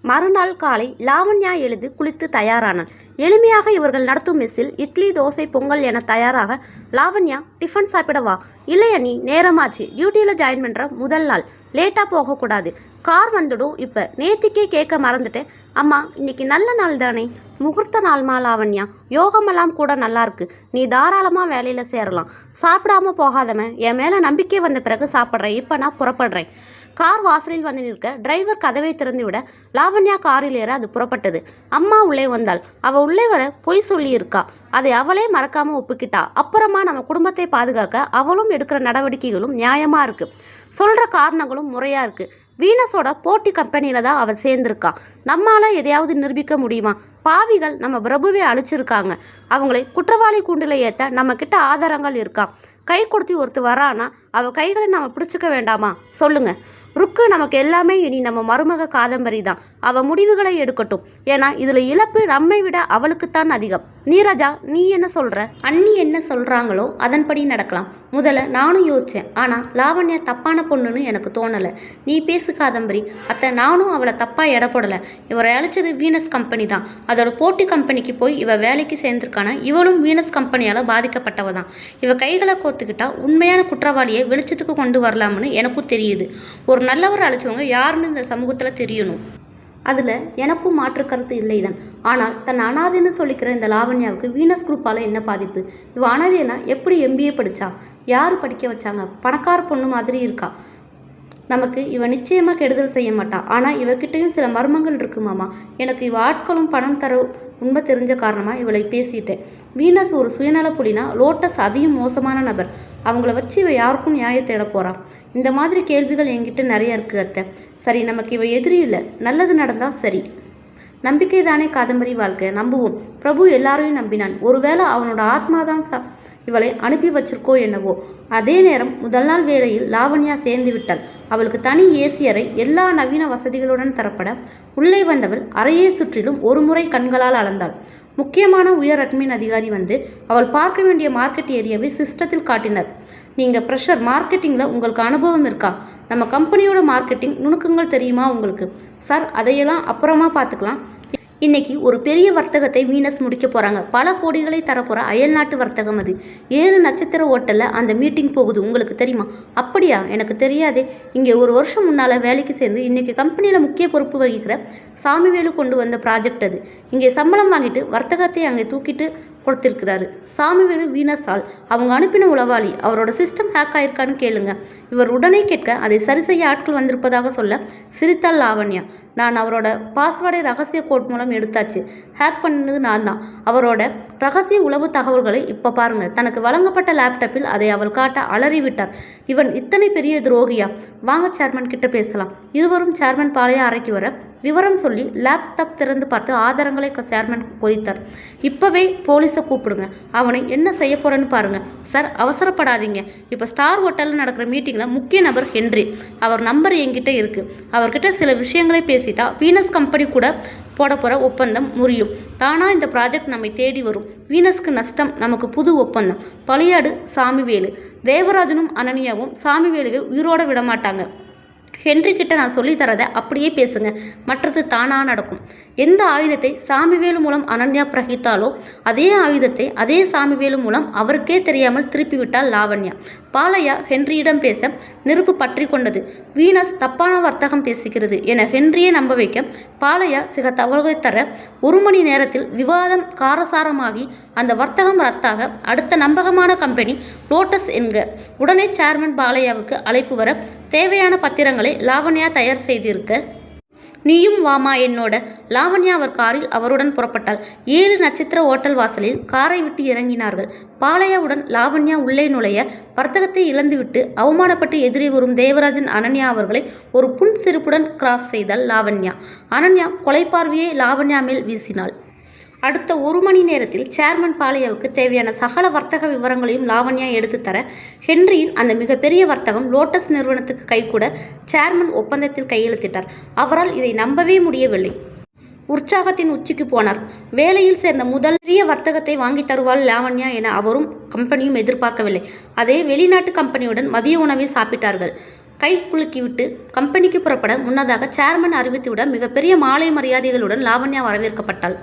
மறுநாள் காலை லாவண்யா எழுந்து குளித்து தயாரானாள். எளிமையாக இவர்கள் நடத்தும் மெஸ்ஸில் இட்லி, தோசை, பொங்கல் என தயாராக. லாவண்யா, டிஃபன் சாப்பிடவா? இல்லை அண்ணி, நேரமாச்சு. டியூட்டியில் ஜாயின் பண்ணுற முதல் நாள், லேட்டாக போகக்கூடாது. கார் வந்துடும். இப்போ நேத்திக்கே கேட்க மறந்துட்டேன். அம்மா, இன்னைக்கு நல்ல நாள் தானே? முகூர்த்த நாள்மா லாவண்யா. யோகமெல்லாம் கூட நல்லா இருக்கு. நீ தாராளமாக வேலையில் சேரலாம். சாப்பிடாம போகாதவன். என் மேலே நம்பிக்கை வந்த பிறகு சாப்பிட்றேன். இப்போ நான் புறப்படுறேன். கார் வாசலில் வந்து நிற்க டிரைவர் கதவை திறந்து விட லாவண்யா காரில் ஏற அது புறப்பட்டது. அம்மா உள்ளே வந்தாள். அவள் உள்ளே வர பொய் சொல்லியிருக்கா. அதை அவளே மறக்காம ஒப்புக்கிட்டா. அப்புறமா நம்ம குடும்பத்தை பாதுகாக்க அவளும் எடுக்கிற நடவடிக்கைகளும் நியாயமா இருக்கு. சொல்ற காரணங்களும் முறையா இருக்கு. வீனஸோட போட்டி கம்பெனியில தான் அவள் சேர்ந்திருக்கா. நம்மால எதையாவது நிரூபிக்க முடியுமா? பாவிகள் நம்ம பிரபுவை அழிச்சிருக்காங்க. அவங்களை குற்றவாளி கூண்டில் ஏற்ற நம்ம கிட்ட ஆதாரங்கள் இருக்கா? கை கொடுத்து ஒருத்தர் வரானா அவள் கைகளை நம்ம பிடிச்சிக்க வேண்டாமா? சொல்லுங்க. ருக்கு நமக்கு எல்லாமே இனி நம்ம மருமக காதம்பரி தான். அவள் முடிவுகளை எடுக்கட்டும். ஏன்னா இதில் இழப்பு நம்மை விட அவளுக்குத்தான் அதிகம். நீரஜா, நீ என்ன சொல்கிற? அண்ணி என்ன சொல்கிறாங்களோ அதன்படி நடக்கலாம். முதல்ல நானும் யோசித்தேன். ஆனால் லாவண்யா தப்பான பொண்ணுன்னு எனக்கு தோணலை. நீ பேசு காதம்பரி. அத்தை, நானும் அவளை தப்பாக எடப்படலை. இவரை அழைச்சது வீனஸ் கம்பெனி தான். அதோட போட்டி கம்பெனிக்கு போய் இவ வேலைக்கு சேர்ந்துருக்கானா. இவளும் வீனஸ் கம்பெனியால் பாதிக்கப்பட்டவ தான். இவ கைகளை கோத்துக்கிட்டா உண்மையான குற்றவாளியை வெளிச்சத்துக்கு கொண்டு வரலாம்னு எனக்கும் தெரியுது. ஒரு நல்லவர் அழைச்சவங்க யாருன்னு இந்த சமூகத்தில் தெரியணும். அதில் எனக்கும் மாற்று கருத்து இல்லை தான். ஆனால் தன் அனாதைன்னு சொல்லிக்கிற இந்த லாவண்யாவுக்கு வீனஸ் குரூப்பால் என்ன பாதிப்பு? இவ அனாதைனா எப்படி MBA படித்தா? யார் படிக்க வச்சாங்க? பணக்கார பொண்ணு மாதிரி இருக்கா. நமக்கு இவ நிச்சயமாக கெடுதல் செய்ய மாட்டா. ஆனால் இவகிட்டையும் சில மர்மங்கள் இருக்குமாமா. எனக்கு இவ ஆட்களும் பணம் தர உண்மை தெரிஞ்ச காரணமாக இவளை பேசிட்டேன். வீனஸ் ஒரு சுயநல புலினா, லோட்டஸ் அதையும் மோசமான நபர். அவங்கள வச்சு இவ யாருக்கும் நியாயம் தேட போறா. இந்த மாதிரி கேள்விகள் என்கிட்ட நிறைய இருக்குது அத்தை. சரி, நமக்கு இவ எதிரி இல்லை. நல்லது நடந்தால் சரி. நம்பிக்கை தானே காதம்பரி வாழ்க்கை. நம்புவோம். பிரபு எல்லாரையும் நம்பினான். ஒருவேளை அவனோட ஆத்மாதான் இவளை அனுப்பி வச்சிருக்கோ என்னவோ. அதே நேரம் முதல் நாள் வேளையில் லாவண்யா சேர்ந்து விட்டாள். அவளுக்கு தனி ஏசி அறை, எல்லா நவீன வசதிகளுடன் தரப்பட உள்ளே வந்தவள் அறையை சுற்றிலும் ஒரு முறை கண்களால் அளந்தாள். முக்கியமான உயர் அட்மின் அதிகாரி வந்து அவள் பார்க்க வேண்டிய மார்க்கெட் ஏரியாவை சிஸ்டத்தில் காட்டினார். நீங்கள் ப்ரெஷர் மார்க்கெட்டிங்கில் உங்களுக்கு அனுபவம் இருக்கா? நம்ம கம்பெனியோட மார்க்கெட்டிங் நுணுக்கங்கள் தெரியுமா உங்களுக்கு? சார், அதையெல்லாம் அப்புறமா பார்த்துக்கலாம். இன்னைக்கு ஒரு பெரிய வர்த்தகத்தை வீனஸ் முடிக்க போகிறாங்க. பல கோடிகளை தரப்போகிற அயல்நாட்டு வர்த்தகம் அது. 7 நட்சத்திர ஹோட்டலில் அந்த மீட்டிங் போகுது. உங்களுக்கு தெரியுமா? அப்படியா? எனக்கு தெரியாதே. இங்கே ஒரு வருஷம் முன்னால் வேலைக்கு சேர்ந்து இன்றைக்கி கம்பெனியில் முக்கிய பொறுப்பு வகிக்கிற சாமிவேலு கொண்டு வந்த ப்ராஜெக்ட் அது. இங்கே சம்பளம் வாங்கிட்டு வர்த்தகத்தை அங்கே தூக்கிட்டு கொடுத்திருக்கிறாரு. சாமிவேலு வீனஸ் ஆள். அவங்க அனுப்பின உளவாளி. அவரோட சிஸ்டம் ஹேக் ஆயிருக்கான்னு கேளுங்க. இவர் உடனே கேட்க அதை சரி செய்ய ஆட்கள் வந்திருப்பதாக சொல்ல சிரித்தாள் லாவண்யா. நான் அவரோட பாஸ்வேர்டை ரகசிய கோட் மூலம் எடுத்தாச்சு. ஹேக் பண்ணது நான் தான். அவரோட ரகசிய உளவு தகவல்களை இப்போ பாருங்க. தனக்கு வழங்கப்பட்ட லேப்டாப்பில் அதை அவள் காட்ட அலறிவிட்டார். இவன் இத்தனை பெரிய துரோகியா? வாங்க சேர்மன் கிட்ட பேசலாம். இருவரும் சேர்மன் பாளைய அறைக்கு வர விவரம் சொல்லி லேப்டாப் திறந்து பார்த்து ஆதாரங்களை சேர்மன் கொதித்தார். இப்போவே போலீஸை கூப்பிடுங்க. அவனை என்ன செய்ய போறேன்னு பாருங்க. சார், அவசரப்படாதீங்க. இப்போ ஸ்டார் ஹோட்டலில் நடக்கிற மீட்டிங்கில் முக்கிய நபர் ஹென்றி. அவர் நம்பர் என்கிட்ட இருக்குது. அவர்கிட்ட சில விஷயங்களை பேசிட்டா வீனஸ் கம்பெனி கூட போட போகிற ஒப்பந்தம் முறியும். தானாக இந்த ப்ராஜெக்ட் நம்மை தேடி வரும். வீனஸ்க்கு நஷ்டம், நமக்கு புது ஒப்பந்தம். பழியாடு சாமிவேலு. தேவராஜனும் அனன்யாவும் சாமிவேலுவை உயிரோட விடமாட்டாங்க. ஹென்றி கிட்ட நான் சொல்லித்தரதை அப்படியே பேசுங்க. மற்றது தானாக நடக்கும். எந்த ஆயுதத்தை சாமிவேலு மூலம் அனன்யா பிரகித்தாலோ அதே ஆயுதத்தை அதே சாமிவேலு மூலம் அவருக்கே தெரியாமல் திருப்பிவிட்டாள் லாவண்யா. பாலையா ஹென்ரியிடம் பேச நெருப்பு பற்றி கொண்டது. வீனஸ் தப்பான வர்த்தகம் பேசுகிறது என ஹென்ரியை நம்ப வைக்க பாலையா சில தகவல்களை தர 1 மணி நேரத்தில் விவாதம் காரசாரமாகி அந்த வர்த்தகம் ரத்தாக அடுத்த நம்பகமான கம்பெனி லோட்டஸ் என்க. உடனே சேர்மன் பாலையாவுக்கு அழைப்பு வர தேவையான பத்திரங்களை லாவண்யா தயார் செய்திருக்க நீயும் வாமா என்னோட. லாவண்யா அவர் காரில் அவருடன் புறப்பட்டாள். 7 நட்சத்திர ஓட்டல் வாசலில் காரை விட்டு இறங்கினார்கள். பாலையாவுடன் லாவண்யா உள்ளே நுழைய வர்த்தகத்தை இழந்துவிட்டு அவமானப்பட்டு எதிரே வரும் தேவராஜன் அனன்யா அவர்களை ஒரு புன் சிரிப்புடன் கிராஸ் செய்தாள் லாவண்யா. அனன்யா கொலைப்பார்வையை லாவண்யா மேல் வீசினாள். அடுத்த 1 மணி நேரத்தில் சேர்மன் பாலையாவுக்கு தேவையான சகல வர்த்தக விவரங்களையும் லாவண்யா எடுத்து தர ஹென்ரியின் அந்த மிகப்பெரிய வர்த்தகம் லோட்டஸ் நிறுவனத்துக்கு கைகூட சேர்மன் ஒப்பந்தத்தில் கையெழுத்திட்டார். அவரால் இதை நம்பவே முடியவில்லை. உற்சாகத்தின் உச்சிக்கு போனார். வேலையில் சேர்ந்த முதல் பெரிய வர்த்தகத்தை வாங்கி தருவாள் லாவண்யா என அவரும் கம்பெனியும் எதிர்பார்க்கவில்லை. அதே வெளிநாட்டு கம்பெனியுடன் மதிய உணவை சாப்பிட்டார்கள். கை குலுக்கிவிட்டு கம்பெனிக்கு புறப்பட முன்னதாக சேர்மன் அறிவித்துவிட மிகப்பெரிய மாலை மரியாதைகளுடன் லாவண்யா வரவேற்கப்பட்டாள்.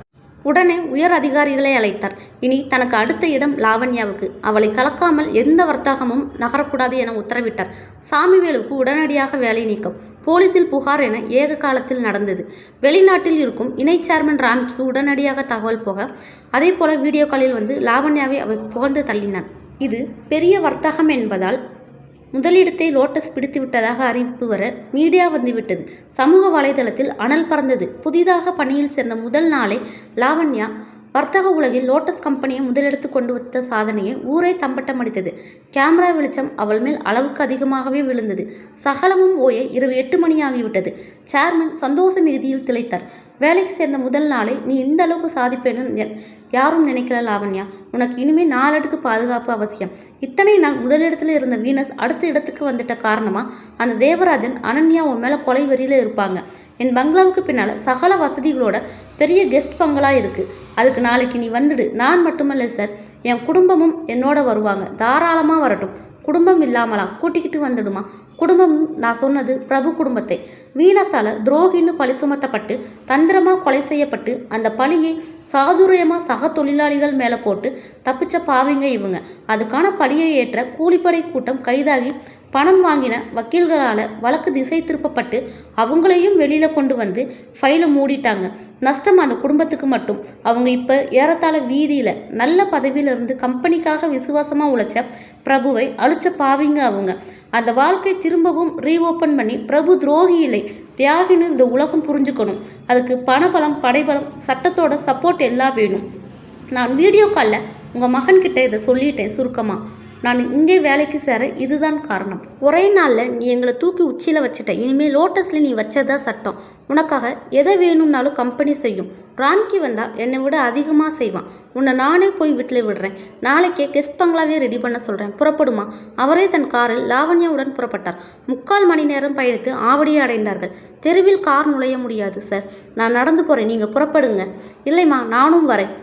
உடனே உயர் அதிகாரிகளை அழைத்தார். இனி தனக்கு அடுத்த இடம் லாவண்யாவுக்கு. அவளை கலக்காமல் எந்த வர்த்தகமும் நகரக்கூடாது என உத்தரவிட்டார். சாமிவேலுக்கு உடனடியாக வேலை நீக்கம், போலீசில் புகார் என ஏக காலத்தில் நடந்தது. வெளிநாட்டில் இருக்கும் இணை சேர்மன் ராம்கிக்கு உடனடியாக தகவல் போக, அதே போல வீடியோ காலில் வந்து லாவண்யாவை அவள் புகழ்ந்து தள்ளினான். இது பெரிய வர்த்தகம் என்பதால் முதலிடத்தை லோட்டஸ் பிடித்து விட்டதாக அறிவிப்பு வர மீடியா வந்துவிட்டது. சமூக வலைதளத்தில் அனல் பறந்தது. புதிதாக பணியில் சேர்ந்த முதல் நாளே லாவண்யா வர்த்தக உலகில் லோட்டஸ் கம்பெனியை முதலெடுத்து கொண்டு வந்த சாதனையை ஊரே தம்பட்டம் அடித்தது. கேமரா வெளிச்சம் அவள் மேல் அளவுக்கு அதிகமாகவே விழுந்தது. சகலமும் ஓய இரவு 8 மணி ஆகிவிட்டது. சேர்மன் சந்தோஷ மிகுதியில் திளைத்தார். வேலைக்கு சேர்ந்த முதல் நாளை நீ இந்த அளவுக்கு சாதிப்பேன்னு யாரும் நினைக்கல லாவண்யா. உனக்கு இனிமேல் 4 அடுக்கு பாதுகாப்பு அவசியம். இத்தனை நாள் முதலிடத்தில் இருந்த வீனஸ் அடுத்த இடத்துக்கு வந்துட்ட காரணமா அந்த தேவராஜன் அனன்யா உன் மேலே கொலை வெறியில் இருப்பாங்க. என் பங்களாவுக்கு பின்னால் சகல வசதிகளோட பெரிய கெஸ்ட் பங்களா இருக்குது. அதுக்கு நாளைக்கு நீ வந்துடு. நான் மட்டுமல்ல சார், என் குடும்பமும் என்னோட வருவாங்க. தாராளமாக வரட்டும். குடும்பம் இல்லாமலா? கூட்டிக்கிட்டு வந்துடுமா? குடும்பமும் நான் சொன்னது பிரபு குடும்பத்தை. வீனஸால துரோகின்னு பழி சுமத்தப்பட்டு தந்திரமாக கொலை செய்யப்பட்டு அந்த பழியை சாதுரியமாக சக தொழிலாளிகள் மேலே போட்டு தப்பிச்ச பாவிங்க இவங்க. அதுக்கான பழியை ஏற்ற கூலிப்படை கூட்டம் கைதாகி பணம் வாங்கின வக்கீல்களால் வழக்கு திசை திருப்பப்பட்டு அவங்களையும் வெளியில் கொண்டு வந்து ஃபைலை மூடிட்டாங்க. நஷ்டம் அந்த குடும்பத்துக்கு மட்டும். அவங்க இப்போ ஏறத்தாழ வீதியில் நல்ல பதவியிலிருந்து கம்பெனிக்காக விசுவாசமாக உழைச்ச பிரபுவை அழிச்ச பாவிங்க அவங்க. அந்த வாழ்க்கை திரும்பவும் ரீஓப்பன் பண்ணி பிரபு துரோகி இல்லை, தியாகின்னு இந்த உலகம் புரிஞ்சுக்கணும். அதுக்கு பணபலம், படைபலம், சட்டத்தோட சப்போர்ட் எல்லாம் வேணும். நான் வீடியோ காலில் உங்கள் மகன்கிட்ட இதை சொல்லிட்டேன் சுருக்கமாக. நான் இங்கே வேலைக்கு சேர இதுதான் காரணம். ஒரே நாளில் நீ எங்களை தூக்கி உச்சியில் வச்சுட்ட. இனிமேல் லோட்டஸில் நீ வச்சதா சட்டம். உனக்காக எதை வேணும்னாலும் கம்பெனி செய்யும். ராம்கி வந்தால் என்னை விட அதிகமாக செய்வான். உன்னை நானே போய் வீட்டில் விடுறேன். நாளைக்கே கெஸ்ட் பங்களாவே ரெடி பண்ண சொல்கிறேன். புறப்படுமா? அவரே தன் காரில் லாவண்யாவுடன் புறப்பட்டார். 3/4 மணி நேரம் பயணித்து ஆவடியை அடைந்தார்கள். தெருவில் கார் நுழைய முடியாது சார், நான் நடந்து போகிறேன், நீங்கள் புறப்படுங்க. இல்லைம்மா, நானும் வரேன்.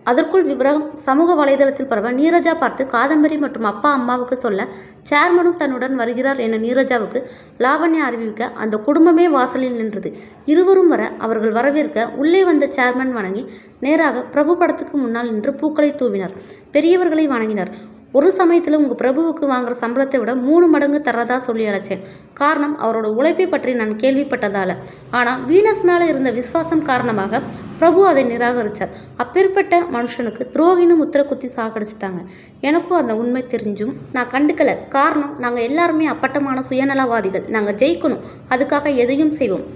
அதற்குள் விவரம் சமூக வலைதளத்தில் பரவ நீரஜா பார்த்து காதம்பரி மற்றும் அப்பா அம்மாவுக்கு சொல்ல, சேர்மனும் தன்னுடன் வருகிறார் என நீரஜாவுக்கு லாவண்யா அறிவிக்க அந்த குடும்பமே வாசலில் நின்றது. இருவரும் வர அவர்கள் வரவேற்க உள்ளே வந்த சேர்மன் வணங்கி நேராக பிரபு படத்துக்கு முன்னால் நின்று பூக்களை தூவினார். பெரியவர்களை வணங்கினார். ஒரு சமயத்தில் உங்கள் பிரபுவுக்கு வாங்குற சம்பளத்தை விட 3 மடங்கு தரதா சொல்லி அழைச்சேன். காரணம் அவரோட உழைப்பை பற்றி நான் கேள்விப்பட்டதால. ஆனால் வீனஸ் மேலே இருந்த விசுவாசம் காரணமாக பிரபு அதை நிராகரித்தார். அப்பேற்பட்ட மனுஷனுக்கு துரோகின்னு முத்திர குத்தி சாகடிச்சிட்டாங்க. எனக்கும் அந்த உண்மை தெரிஞ்சும் நான் கண்டுக்கல. காரணம், நாங்கள் எல்லாருமே அப்பட்டமான சுயநலவாதிகள். நாங்கள் ஜெயிக்கணும், அதுக்காக எதையும் செய்வோம்.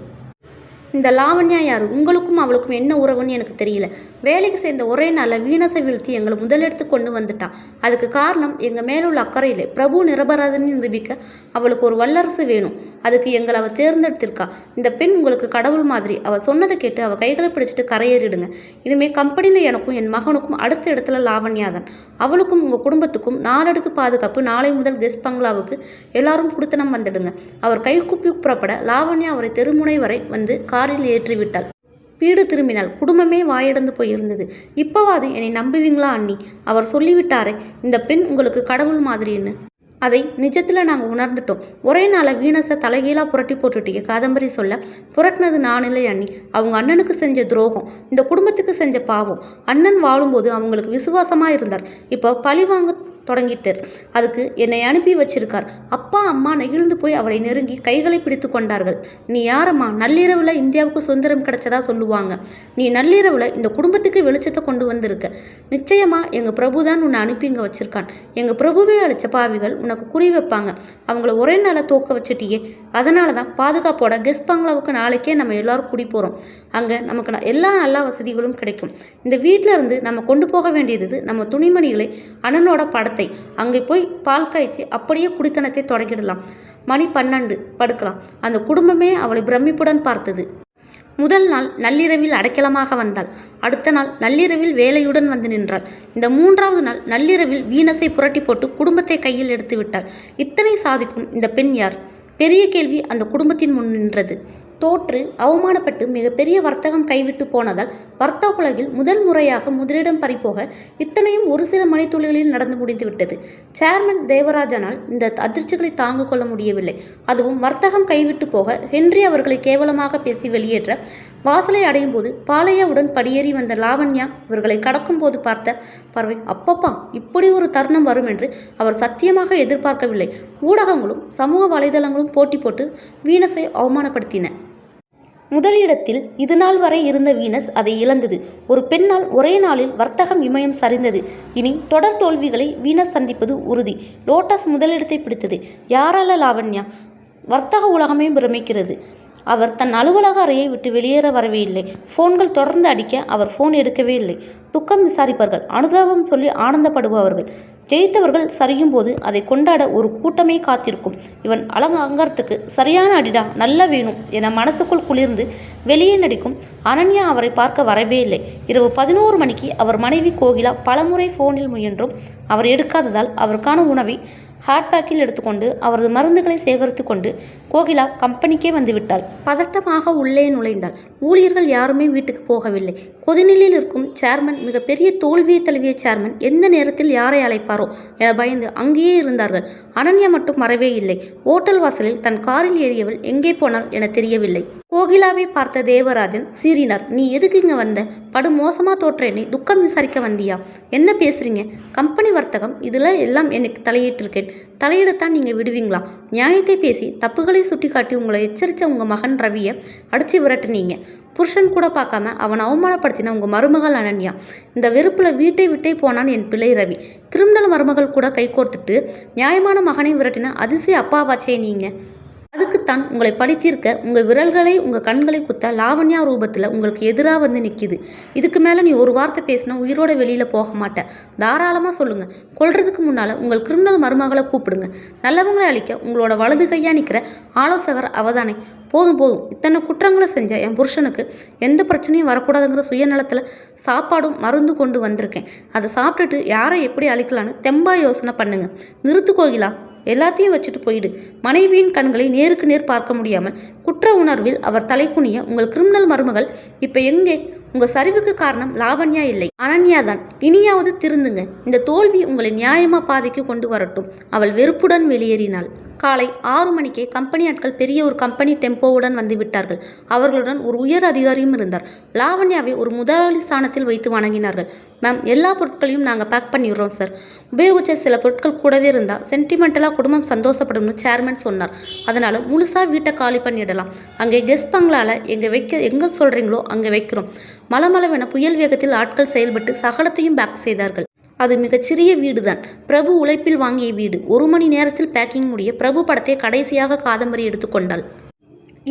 இந்த லாவண்யா யார்? உங்களுக்கும் அவளுக்கும் என்ன உறவுன்னு எனக்கு தெரியல. வேலைக்கு சேர்ந்த ஒரே நாளில் வீனஸை வீழ்த்தி எங்களை முதலெடுத்து கொண்டு வந்துட்டான். அதுக்கு காரணம் எங்கள் மேலுள்ள அக்கறையில் பிரபு நிரபராதன்னு நிரூபிக்க அவளுக்கு ஒரு வல்லரசு வேணும். அதுக்கு எங்களை அவள் தேர்ந்தெடுத்திருக்கா. இந்த பெண் உங்களுக்கு கடவுள் மாதிரி. அவள் சொன்னதை கேட்டு அவள் கைகளை பிடிச்சிட்டு கரையேறிடுங்க. இனிமேல் கம்பெனியில் எனக்கும் என் மகனுக்கும் அடுத்த இடத்துல லாவண்யா தான். அவளுக்கும் உங்கள் குடும்பத்துக்கும் 4 அடுக்கு பாதுகாப்பு. நாளை முதல் கெஸ்ட் பங்களாவுக்கு எல்லாரும் குடுத்தனம் வந்துடுங்க. அவர் கைக்குப்பி புறப்பட லாவண்யா அவரை தெருமுனை வரை வந்து காரில் ஏற்றிவிட்டாள். வீடு திரும்பினாள். குடும்பமே வாயடந்து போயிருந்தது. இப்போவாது என்னை நம்புவீங்களா அண்ணி? அவர் சொல்லிவிட்டாரே, இந்த பெண் உங்களுக்கு கடவுள் மாதிரின்னு. அதை நிஜத்தில் நாங்கள் உணர்ந்துட்டோம். ஒரே நாளில் வீனஸை தலைகீழாக புரட்டி போட்டுட்டீங்க. காதம்பரி சொல்ல, புரட்டினது நான் இல்லை அண்ணி. அவங்க அண்ணனுக்கு செஞ்ச துரோகம், இந்த குடும்பத்துக்கு செஞ்ச பாவம். அண்ணன் வாழும்போது அவங்களுக்கு விசுவாசமாக இருந்தார். இப்போ பழி வாங்க தொடங்கிட்டார். அதுக்கு என்னை அனுப்பி வச்சிருக்கார். அப்பா அம்மா நெகிழ்ந்து போய் அவளை நெருங்கி கைகளை பிடித்து கொண்டார்கள். நீ யாரம்மா? நள்ளிரவில் இந்தியாவுக்கு சுதந்திரம் கிடைச்சதா சொல்லுவாங்க. நீ நள்ளிரவில் இந்த குடும்பத்துக்கு வெளிச்சத்தை கொண்டு வந்திருக்க. நிச்சயமாக எங்கள் பிரபு தான் உன்னை அனுப்பி இங்கே வச்சிருக்கான். எங்கள் பிரபுவே அழைச்ச பாவிகள் உனக்கு குறி வைப்பாங்க. அவங்கள ஒரே நாளை தோக்க வச்சுட்டியே. அதனால தான் பாதுகாப்போட கெஸ்ட் பங்களாவுக்கு நாளைக்கே நம்ம எல்லாரும் குடி போகிறோம். அங்கே நமக்கு எல்லா நல்ல வசதிகளும் கிடைக்கும். இந்த வீட்டில் இருந்து நம்ம கொண்டு போக வேண்டியது நம்ம துணிமணிகளை, அண்ணனோட படத்தை. அங்கே போய் பால் காய்ச்சி அப்படியே குடித்தனத்தை தொடங்கிடலாம். மணி 12 படுக்கலாம். அந்த குடும்பமே அவளை பிரமிப்புடன் பார்த்தது. முதல் நாள் நள்ளிரவில் அடைக்கலமாக வந்தாள். அடுத்த நாள் நள்ளிரவில் வேலையுடன் வந்து நின்றாள். இந்த 3வது நாள் நள்ளிரவில் வீனஸை புரட்டி போட்டு குடும்பத்தை கையில் எடுத்து விட்டாள். இத்தனை சாதிக்கும் இந்த பெண் யார்? பெரிய கேள்வி அந்த குடும்பத்தின் முன் நின்றது. தோற்று அவமானப்பட்டு மிகப்பெரிய வர்த்தகம் கைவிட்டு போனதால் வர்த்தக உலகில் முதல் முறையாக முதலிடம் பறிபோக இத்தனையும் ஒரு சில மணித்துளிகளில் நடந்து முடிந்துவிட்டது. சேர்மன் தேவராஜனால் இந்த அதிர்ச்சிகளை தாங்கிக் கொள்ள முடியவில்லை. அதுவும் வர்த்தகம் கைவிட்டு போக ஹென்றி அவர்களை கேவலமாக பேசி வெளியேற்ற வாசலை அடையும் போது பாலையாவுடன் படியேறி வந்த லாவண்யா இவர்களை கடக்கும் போது பார்த்த பார்வை அப்பப்பா, இப்படி ஒரு தருணம் வரும் என்று அவர் சத்தியமாக எதிர்பார்க்கவில்லை. ஊடகங்களும் சமூக வலைதளங்களும் போட்டி போட்டு வீனஸை அவமானப்படுத்தின. முதலிடத்தில் இதுநாள் வரை இருந்த வீனஸ் அதை இழந்தது. ஒரு பெண்ணால் ஒரே நாளில் வர்த்தகம் இமயம் சரிந்தது. இனி தொடர் தோல்விகளை வீனஸ் சந்திப்பது உறுதி. லோட்டஸ் முதலிடத்தை பிடித்தது. யாரால? லாவண்யா. வர்த்தக உலகமே பிரமிக்கிறது. அவர் தன் அலுவலக அறையை விட்டு வெளியேற வரவே இல்லை. ஃபோன்கள் தொடர்ந்து அடிக்க அவர் ஃபோன் எடுக்கவே இல்லை. துக்கம் விசாரிப்பார்கள், அனுதாபம் சொல்லி ஆனந்தப்படுபவர்கள். ஜெயித்தவர்கள் சரியும் போது அதை கொண்டாட ஒரு கூட்டமே காத்திருக்கும். இவன் அலங்காரத்துக்கு சரியான அடிடா, நல்ல வேணும் என மனசுக்குள் குளிர்ந்து வெளியே நடிக்கும் அனன்யா அவரை பார்க்க வரவே இல்லை. இரவு 11 மணிக்கு அவர் மனைவி கோகிலா பலமுறை ஃபோனில் முயன்றும் அவர் எடுக்காததால் அவருக்கான உணவை ஹாட்பேக்கில் எடுத்துக்கொண்டு அவரது மருந்துகளை சேகரித்து கொண்டு கோகிலா கம்பெனிக்கே வந்துவிட்டாள். பதட்டமாக உள்ளே நுழைந்தாள். ஊழியர்கள் யாருமே வீட்டுக்கு போகவில்லை. கொதிநிலையில் இருக்கும் சேர்மன், மிகப்பெரிய தோல்வியை தழுவிய சேர்மன் எந்த நேரத்தில் யாரை அழைப்பாரோ என பயந்து அங்கேயே இருந்தார்கள். அனன்யா மட்டும் வரவே இல்லை. ஓட்டல் வாசலில் தன் காரில் ஏறியவள் எங்கே போனாள் என தெரியவில்லை. கோகிலாவை பார்த்த தேவராஜன் சீறினார். நீ எதுக்கு இங்கே வந்த? படு மோசமாக தோற்றேனே, துக்கம் விசாரிக்க வந்தியா? என்ன பேசுறீங்க? கம்பெனி வர்த்தகம் இதில் எல்லாம் எனக்கு தலையிட்டிருக்கேன். தலையிடத்தான் நீங்கள் விடுவீங்களா? நியாயத்தை பேசி தப்புகளை சுட்டி காட்டி உங்களை எச்சரித்த உங்கள் மகன் ரவியை அடித்து விரட்டுனீங்க. புருஷன் கூட பார்க்காம அவனை அவமானப்படுத்தின உங்கள் மருமகள் அனன்யா. இந்த வெறுப்பில் வீட்டை விட்டே போனான் என் பிள்ளை ரவி. கிரிமினல் மருமகள் கூட கைகோர்த்துட்டு நியாயமான மகனை விரட்டின அதிசய அப்பாவாச்சே நீங்கள். அதுக்குத்தான் உங்களை படித்திருக்க உங்கள் விரல்களை உங்கள் கண்களை குத்த லாவண்யா ரூபத்தில் உங்களுக்கு எதிராக வந்து நிற்கிது. இதுக்கு மேலே நீ ஒரு வார்த்தை பேசினா உயிரோட வெளியில் போக மாட்டேன். தாராளமாக சொல்லுங்கள். கொல்றதுக்கு முன்னால் உங்கள் கிரிமினல் மருமகளை கூப்பிடுங்க. நல்லவங்களை அழிக்க உங்களோட வலது கையாக நிற்கிற ஆலோசகர் அவதானே. போதும் போதும், இத்தனை குற்றங்களை செஞ்ச என் புருஷனுக்கு எந்த பிரச்சனையும் வரக்கூடாதுங்கிற சுயநலத்தில் சாப்பாடும் மருந்து கொண்டு வந்திருக்கேன். அதை சாப்பிட்டுட்டு யாரை எப்படி அழிக்கலான்னு தெம்பா யோசனை பண்ணுங்க. நிறுத்து கோகிலா, எல்லாத்தையும் வச்சுட்டு போயிடு. மனைவியின் கண்களை நேருக்கு நேர் பார்க்க முடியாமல் குற்ற உணர்வில் அவர் தலை குனிய, உங்கள் கிரிமினல் மருமகள் இப்போ எங்கே? உங்கள் சரிவுக்கு காரணம் லாவண்யா இல்லை, அனன்யா தான். இனியாவது திருந்துங்க. இந்த தோல்வி உங்களை நியாயமாக பாதைக்கு கொண்டு வரட்டும். அவள் வெறுப்புடன் வெளியேறினாள். காலை 6 மணிக்கே கம்பெனி ஆட்கள் பெரிய ஒரு கம்பெனி டெம்போவுடன் வந்து விட்டார்கள். அவர்களுடன் ஒரு உயர் அதிகாரியும் இருந்தார். லாவண்யாவை ஒரு முதலாளி ஸ்தானத்தில் வைத்து வணங்கினார்கள். மேம், எல்லா பொருட்களையும் நாங்கள் பேக் பண்ணிடுறோம் சார். உபயோகித்த சில பொருட்கள் கூடவே இருந்தால் சென்டிமெண்டலாக குடும்பம் சந்தோஷப்படும்னு சேர்மன் சொன்னார். அதனால் முழுசாக வீட்டை காலி பண்ணிடலாம். அங்கே கெஸ்ட் பங்களால் எங்கே சொல்கிறீங்களோ அங்கே வைக்கிறோம். மலமளவென புயல் வேகத்தில் ஆட்கள் செயல்பட்டு சகலத்தையும் பேக் செய்தார்கள். அது மிகச்சிறிய வீடுதான். பிரபு உழைப்பில் வாங்கிய வீடு. 1 மணி நேரத்தில் பேக்கிங் முடிய பிரபு படத்தை கடைசியாக காதம்பரி எடுத்துக்கொண்டாள்.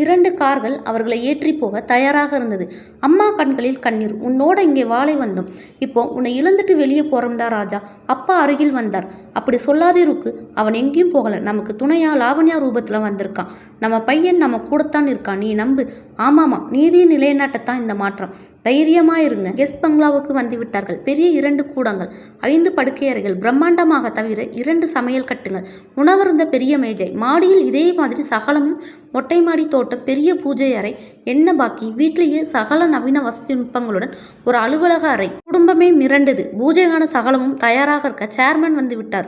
2 கார்கள் அவர்களை ஏற்றி போக தயாராக இருந்தது. அம்மா கண்களில் கண்ணீர். உன்னோட இங்கே வாழை வந்தோம். இப்போ உன்னை இழந்துட்டு வெளியே போறோம்டா ராஜா. அப்பா அருகில் வந்தார். அப்படி சொல்லாதீருக்கு. அவன் எங்கேயும் போகலை. நமக்கு துணையா லாவண்யா ரூபத்தில் வந்திருக்கான். நம்ம பையன் நம்ம கூடத்தான் இருக்கான். நீ நம்பு. ஆமாமா, நீதியை நிலைநாட்டத்தான் இந்த மாற்றம். தைரியமாயிருங்க. கெஸ்ட் பங்களாவுக்கு வந்து விட்டார்கள். பெரிய 2 கூடங்கள், 5 படுக்கை அறைகள், பிரம்மாண்டமாக தவிர 2 சமையல் கட்டுங்கள், உணவருந்த பெரிய மேஜை, மாடியில் இதே மாதிரி சகலமும், மொட்டை மாடி தோட்டம், பெரிய பூஜை அறை. என்ன பாக்கி? வீட்டிலேயே சகல நவீன வசதி நுட்பங்களுடன் ஒரு அலுவலக அறை. குடும்பமே மிரண்டது. பூஜைக்கான சகலமும் தயாராக இருக்க சேர்மன் வந்து விட்டார்.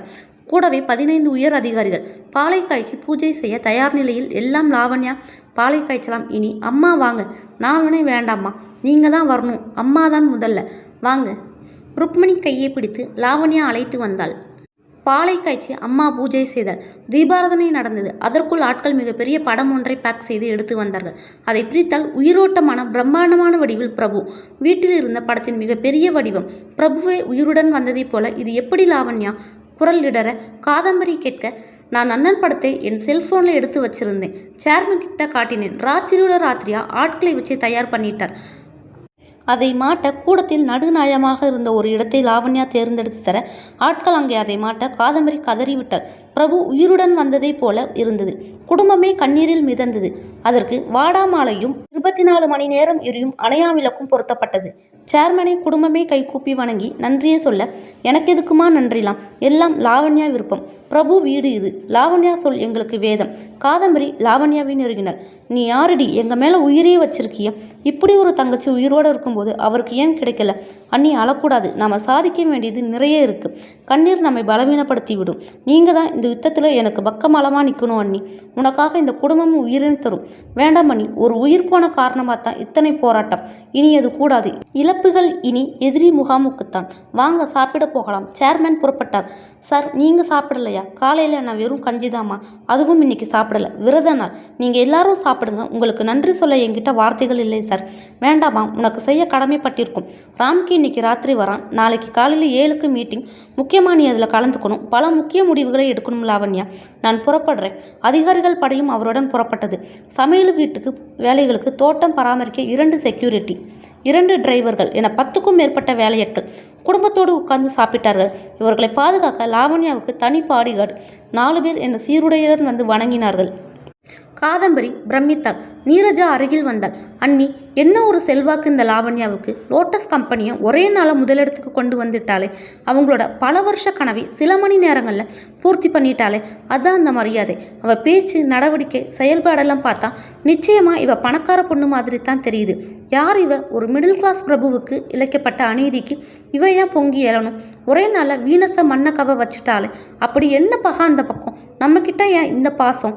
கூடவே 15 உயர் அதிகாரிகள். பாலை காய்ச்சி பூஜை செய்ய தயார் நிலையில். எல்லாம் லாவண்யா பாலை காய்ச்சலாம். இனி அம்மா வாங்க. நானே வேண்டாம்மா, நீங்கள் தான் வரணும். அம்மா தான் முதல்ல. வாங்க. ருக்மணி கையை பிடித்து லாவண்யா அழைத்து வந்தாள். பாலை காய்ச்சி அம்மா பூஜை செய்தாள். தீபாராதனை நடந்தது. அதற்குள் ஆட்கள் மிகப்பெரிய படம் ஒன்றை பேக் செய்து எடுத்து வந்தார்கள். அதை பிரித்தால் உயிரோட்டமான பிரம்மாண்டமான வடிவில் பிரபு. வீட்டில் இருந்த படத்தின் மிகப்பெரிய வடிவம். பிரபுவே உயிருடன் வந்ததைப் போல. இது எப்படி லாவண்யா? குரல் இடற காதம்பரி கேட்க, நான் அண்ணன் படத்தை என் செல்ஃபோனில் எடுத்து வச்சிருந்தேன். சேர்மன் கிட்ட காட்டினேன். ராத்திரியோட ராத்திரியா ஆட்களை வச்சு தயார் பண்ணிட்டார். அதை மாட்ட கூடத்தில் நடுநாயமாக இருந்த ஒரு இடத்தை லாவண்யா தேர்ந்தெடுத்து தர ஆட்கள் அங்கே அதை மாட்ட காதம்பரி கதறிவிட்டாள். பிரபு உயிருடன் வந்ததை போல இருந்தது. குடும்பமே கண்ணீரில் மிதந்தது. அதற்கு வாடாமாலையும் 24 மணி நேரம் எரியும் அணையா விளக்கும் பொருத்தப்பட்டது. சேர்மனை குடும்பமே கைகூப்பி வணங்கி நன்றியை சொல்ல, எனக்கு எதுக்குமா நன்றிலாம், எல்லாம் லாவண்யா விருப்பம். பிரபு வீடு இது. லாவண்யா சொல் எங்களுக்கு வேதம். காதம்பரி லாவண்யாவின் நெருங்கினாள். நீ யாரடி எங்கள் மேலே உயிரையே வச்சிருக்கிய? இப்படி ஒரு தங்கச்சி உயிரோடு இருக்கும்போது அவருக்கு ஏன் கிடைக்கல? அண்ணி அழக்கூடாது. நாம் சாதிக்க வேண்டியது நிறைய இருக்குது. கண்ணீர் நம்மை பலவீனப்படுத்தி விடும். நீங்கள் தான் இந்த யுத்தத்தில் எனக்கு பக்கமலமாக நிற்கணும் அண்ணி. உனக்காக இந்த குடும்பமும் உயிரினை தரும். வேண்டாம் அண்ணி, ஒரு உயிர் போன காரணமாக தான் இத்தனை போராட்டம். இனி அது கூடாது. இழப்புகள் இனி எதிரி முகாமுக்குத்தான். வாங்க சாப்பிட போகலாம். சேர்மன் புறப்பட்டார். சார், நீங்கள் சாப்பிடலையா? காலையில் நான் வெறும் கஞ்சிதாம்மா, அதுவும் இன்னைக்கு சாப்பிடலை, விரத நாள். நீங்கள் எல்லாரும் சாப்பிடுங்க. உங்களுக்கு நன்றி சொல்ல என்கிட்ட வார்த்தைகள் இல்லை சார். வேண்டாமா, உனக்கு செய்ய கடமைப்பட்டிருக்கும். ராம்கி இன்னைக்கு ராத்திரி வரான். நாளைக்கு காலையில் 7க்கு மீட்டிங். முக்கியமாக நீ அதில் கலந்துக்கணும். பல முக்கிய முடிவுகளை எடுக்கணும் லாவண்யா. நான் புறப்படுறேன். அதிகாரிகள் படையும் அவருடன் புறப்பட்டது. சமையல் வீட்டுக்கு வேலைகளுக்கு தோட்டம் பராமரிக்க 2 செக்யூரிட்டி, 2 டிரைவர்கள் என 10க்கும் மேற்பட்ட வேலையாட்கள் குடும்பத்தோடு உட்கார்ந்து சாப்பிட்டார்கள். இவர்களை பாதுகாக்க லாவண்யாவுக்கு தனி பாடிகார்டு 4 பேர் என்ற சீருடையுடன் வந்து வணங்கினார்கள். காதம்பரி பிரமித்தாள். நீரஜா அருகில் வந்தாள். அண்ணி, என்ன ஒரு செல்வாக்கு இந்த லாவண்யாவுக்கு! லோட்டஸ் கம்பெனியை ஒரே நாளாக முதலிடத்துக்கு கொண்டு வந்துட்டாளே. அவங்களோட பல வருஷ கனவை சில மணி நேரங்களில் பூர்த்தி பண்ணிட்டாளே. அதான் அந்த மரியாதை. அவள் பேச்சு, நடவடிக்கை, செயல்பாடெல்லாம் பார்த்தா நிச்சயமாக இவ பணக்கார பொண்ணு மாதிரி தான் தெரியுது. யார் இவ? ஒரு மிடில் கிளாஸ் பிரபுவுக்கு இழைக்கப்பட்ட அநீதிக்கு இவ ஏன் பொங்கி எழணும்? ஒரே நாளில் வீனஸை மண்ணை கவ வச்சுட்டாளே. அப்படி என்ன பகா அந்த பக்கம்? நம்மக்கிட்ட ஏன் இந்த பாசம்?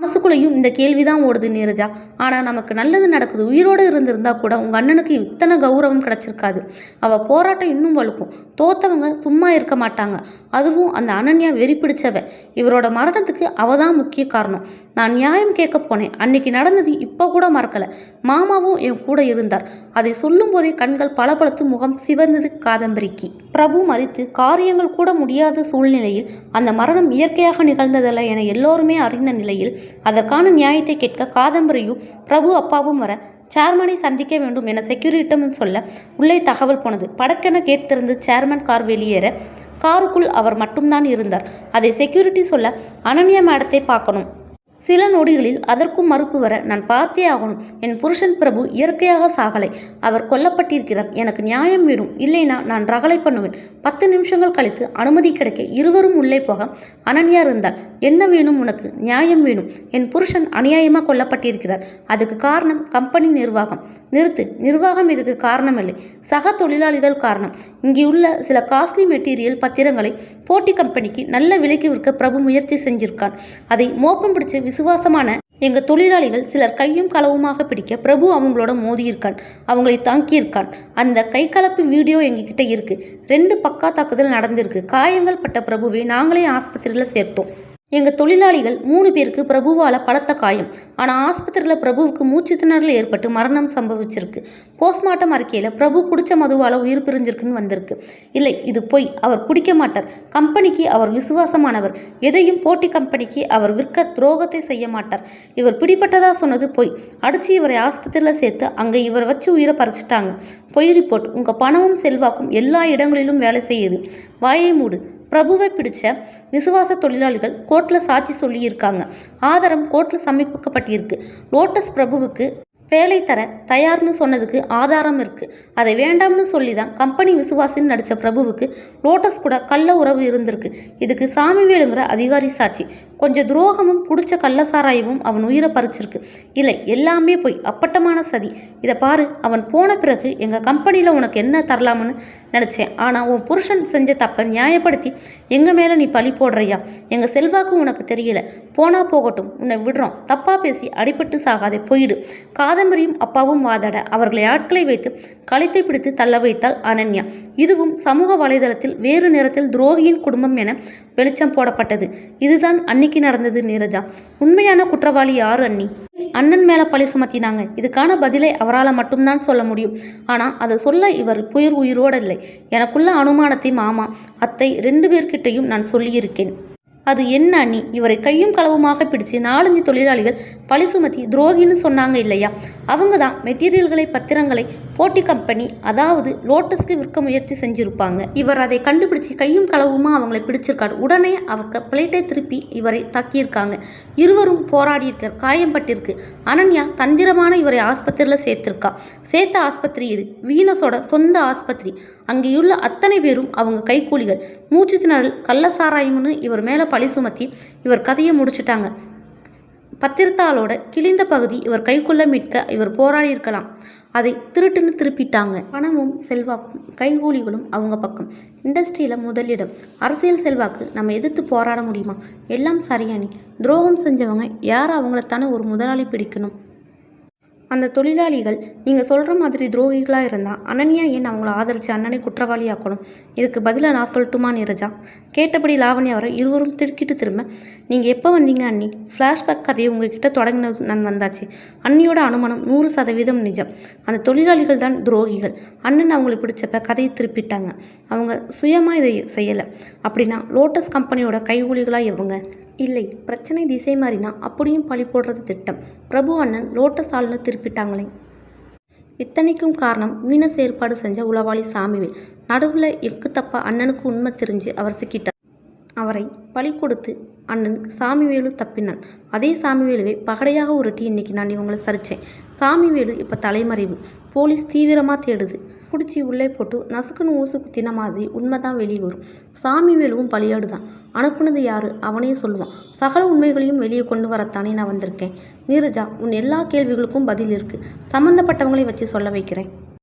மனசுக்குள்ளேயும் இந்த கேள்விதான் ஓடுது நீரஜா. ஆனால் நமக்கு நல்லது நடக்குது. உயிரோடு இருந்திருந்தா கூட உங்கள் அண்ணனுக்கு இத்தனை கௌரவம் கிடச்சிருக்காது. அவள் போராட்டம் இன்னும் வலுக்கும். தோத்தவங்க சும்மா இருக்க மாட்டாங்க. அதுவும் அந்த அனன்யா வெறி பிடிச்சவ. இவரோட மரணத்துக்கு அவ தான் முக்கிய காரணம். நான் நியாயம் கேட்க போனேன். அன்னைக்கு நடந்தது இப்போ கூட மறக்கலை. மாமாவும் என் கூட இருந்தார். அதை சொல்லும் போதே கண்கள் பளபளத்து முகம் சிவந்தது காதம்பரிக்கு. பிரபு மறித்து காரியங்கள் கூட முடியாத சூழ்நிலையில் அந்த மரணம் இயற்கையாக நிகழ்ந்ததல்ல என எல்லோருமே அறிந்த நிலையில் அதற்கான நியாயத்தை கேட்க காதம்பரியும் பிரபு அப்பாவும் வர, சேர்மனை சந்திக்க வேண்டும் என செக்யூரிட்டியும் சொல்ல உள்ளே தகவல் போனது. படக்கென கேட் திறந்து சேர்மன் கார் வெளியேற காருக்குள் அவர் மட்டும்தான் இருந்தார். அதை செக்யூரிட்டி சொல்ல, அனன்யா மேடத்தை பார்க்கணும். சில நொடிகளில் அதற்கும் மறுப்பு வர, நான் பார்த்தே ஆகணும். என் புருஷன் பிரபு இயற்கையாக சாகலை. அவர் கொல்லப்பட்டிருக்கிறார். எனக்கு நியாயம் வேணும். இல்லைனா நான் ரகளை பண்ணுவேன். 10 நிமிஷங்கள் கழித்து அனுமதி கிடைக்க இருவரும் உள்ளே போக அனன்யா இருந்தாள். என்ன வேணும் உனக்கு? நியாயம் வேணும். என் புருஷன் அநியாயமாக கொல்லப்பட்டிருக்கிறார். அதுக்கு காரணம் கம்பெனி நிர்வாகம். நிறுத்து. நிர்வாகம் இதுக்கு காரணம் இல்லை. சக தொழிலாளிகள் காரணம். இங்கே உள்ள சில காஸ்ட்லி மெட்டீரியல் பத்திரங்களை போட்டி கம்பெனிக்கு நல்ல விலைக்கு விற்க பிரபு முயற்சி செஞ்சிருக்கான். அதை மோப்பம் பிடிச்சு விசுவாசமான எங்கள் தொழிலாளிகள் சிலர் கையும் களவுமாக பிடிக்க பிரபு அவங்களோட மோதியிருக்கான். அவங்களை தாக்கியிருக்கான். அந்த கைகலப்பு வீடியோ எங்ககிட்ட இருக்கு. 2 பக்கா தாக்குதல் நடந்திருக்கு. காயங்கள் பட்ட பிரபுவை நாங்களே ஆஸ்பத்திரியில் சேர்த்தோம். எங்கள் தொழிலாளிகள் 3 பேருக்கு பிரபுவால் பலத்த காயம். ஆனால் ஆஸ்பத்திரியில் பிரபுவுக்கு மூச்சு திணறல் ஏற்பட்டு மரணம் சம்பவிச்சிருக்கு. போஸ்ட்மார்ட்டம் அறிக்கையில் பிரபு குடித்த மதுவால் உயிர் பிரிஞ்சிருக்குன்னு வந்திருக்கு. இல்லை, இது பொய். அவர் குடிக்க மாட்டார். கம்பெனிக்கு அவர் விசுவாசமானவர். எதையும் போட்டி கம்பெனிக்கு அவர் விற்க துரோகத்தை செய்ய மாட்டார். இவர் பிடிப்பட்டதாக சொன்னது பொய். அடித்து இவரை ஆஸ்பத்திரியில் சேர்த்து அங்கே இவரை வச்சு உயிரை பறிச்சிட்டாங்க. பொய் ரிப்போர்ட். உங்கள் பணமும் செல்வாக்கும் எல்லா இடங்களிலும் வேலை செய்யுது. வாயை மூடு. பிரபுவை பிடிச்ச விசுவாச தொழிலாளிகள் கோர்ட்டில் சாட்சி சொல்லியிருக்காங்க. ஆதாரம் கோர்ட்டில் சமர்ப்பிக்கப்பட்டிருக்கு. லோட்டஸ் பிரபுவுக்கு வேலை தர தயார்னு சொன்னதுக்கு ஆதாரம் இருக்குது. அதை வேண்டாம்னு சொல்லி தான் கம்பெனி விசுவாசின்னு நடித்த பிரபுவுக்கு லோட்டஸ் கூட கள்ள உறவு இருந்திருக்கு. இதுக்கு சாமிவேலுங்கிற அதிகாரி சாட்சி. கொஞ்சம் துரோகமும் பிடிச்ச கள்ளசாராயமும் அவன் உயிரை பறிச்சிருக்கு. இல்லை, எல்லாமே போய் அப்பட்டமான சதி. இதை பாரு, அவன் போன பிறகு எங்கள் கம்பெனியில் உனக்கு என்ன தரலாம்னு நினச்சேன். ஆனால் உன் புருஷன் செஞ்ச தப்பை நியாயப்படுத்தி எங்கள் மேலே நீ பழி போடுறியா? எங்கள் செல்வாக்கு உனக்கு தெரியல. போனால் போகட்டும், உன்னை விடுறோம். தப்பாக பேசி அடிபட்டு சாகாதே, போயிடு. காதம்பரியும் அப்பாவும் வாதாட அவர்களை ஆட்களை வைத்து கழுத்தை பிடித்து தள்ள வைத்தாள் அனன்யா. இதுவும் சமூக வலைதளத்தில் வேறு நேரத்தில் துரோகியின் குடும்பம் என வெளிச்சம் போடப்பட்டது. இதுதான் அன்னைக்கு நடந்தது நீரஜா. உண்மையான குற்றவாளி யாரு அண்ணி? அண்ணன் மேலே பழி சுமத்தினாங்க. இதுக்கான பதிலை அவரால் மட்டும்தான் சொல்ல முடியும். ஆனால் அதை சொல்ல இவர் உயிரோடு இல்லை. எனக்குள்ள அனுமானத்தை மாமா, அத்தை 2 பேர்கிட்டையும் நான் சொல்லியிருக்கேன். அது என்ன அண்ணி, இவரை கையும் களவுமாக பிடிச்சு 4-5 தொழிலாளிகள் பழி சுமத்தி துரோகின்னு சொன்னாங்க இல்லையா? அவங்க தான் மெட்டீரியல்களை பத்திரங்களை போட்டி கம்பெனி அதாவது லோட்டஸ்க்கு விற்க முயற்சி செஞ்சுருப்பாங்க. இவர் அதை கண்டுபிடிச்சி கையும் களவுமா அவங்களை பிடிச்சிருக்காரு. உடனே அவங்க பிளேட்டை திருப்பி இவரை தாக்கியிருக்காங்க. இருவரும் போராடியிருக்கார், காயம்பட்டிருக்கு. அனன்யா தந்திரமான இவரை ஆஸ்பத்திரியில் சேர்த்திருக்கா. சேர்த்த ஆஸ்பத்திரி இது வீனஸோட சொந்த ஆஸ்பத்திரி. அங்கேயுள்ள அத்தனை பேரும் அவங்க கைக்கூலிகள். மூச்சு திணறல், கள்ளசாராயம்னு இவர் மேலே பழி சுமத்தி இவர் கதையை முடிச்சுட்டாங்க. பத்திரத்தாளோட கிழிந்த பகுதி இவர் கைக்குள்ள மீட்க இவர் போராடி இருக்கலாம். அதை திருட்டுன்னு திருப்பிட்டாங்க. பணமும் செல்வாக்கும் கைகூலிகளும் அவங்க பக்கம். இண்டஸ்ட்ரியில் முதலிடம், அரசியல் செல்வாக்கு. நம்ம எதிர்த்து போராட முடியுமா? எல்லாம் சரியானி. துரோகம் செஞ்சவங்க யார்? அவங்களத்தானே ஒரு முதலாளி பிடிக்கணும். அந்த தொழிலாளிகள் நீங்கள் சொல்கிற மாதிரி துரோகிகளாக இருந்தால் அனன்யா ஏன் அவங்கள ஆதரித்து அண்ணனை குற்றவாளியாக்கணும்? இதுக்கு பதிலாக நான் சொல்லட்டுமா நீரஜா? கேட்டபடி லாவண்யா வர இருவரும் திருக்கிட்டு திரும்ப, நீங்கள் எப்போ வந்தீங்க அண்ணி? ஃப்ளாஷ்பேக் கதையை உங்ககிட்ட தொடங்கினது நான் வந்தாச்சு. அண்ணியோட அனுமானம் 100% நிஜம். அந்த தொழிலாளிகள் தான் துரோகிகள். அண்ணன் அவங்களுக்கு பிடிச்சப்ப கதையை திருப்பிட்டாங்க. அவங்க சுயமாக இதை செய்யலை. அப்படின்னா லோட்டஸ் கம்பெனியோட கைகூலிகளாக எவங்க? இல்லை, பிரச்சனை திசை மாறினா அப்படியும் பழி போடுறது திட்டம். பிரபு அண்ணன் லோட்டஸ் ஆளுன்னு திருப்பிட்டாங்களே. இத்தனைக்கும் காரணம் வீனஸ் ஏற்பாடு செஞ்ச உளவாளி சாமிவேல். நடுவில் எக்கு தப்பா அண்ணனுக்கு உண்மை தெரிஞ்சு அவர் சிக்கிட்டார். அவரை பழி கொடுத்து அண்ணன் சாமிவேலு தப்பினான். அதே சாமிவேலுவை பகடையாக உருட்டி இன்னைக்கு நான் இவங்களை சரித்தேன். சாமிவேலு இப்போ தலைமறைவு. போலீஸ் தீவிரமாக தேடுது. பிடிச்சி உள்ளே போட்டு நசுக்குன்னு ஊசு குத்தின மாதிரி உண்மைதான் வெளியே வரும். சாமிவேலுவும் பலியாடு தான். அனுப்புனது யாரு? அவனே சொல்லுவான். சகல உண்மைகளையும் வெளியே கொண்டு வரத்தானே நான் வந்திருக்கேன். நீரஜா, உன் எல்லா கேள்விகளுக்கும் பதில் இருக்குது. சம்மந்தப்பட்டவங்களை வச்சு சொல்ல வைக்கிறேன்.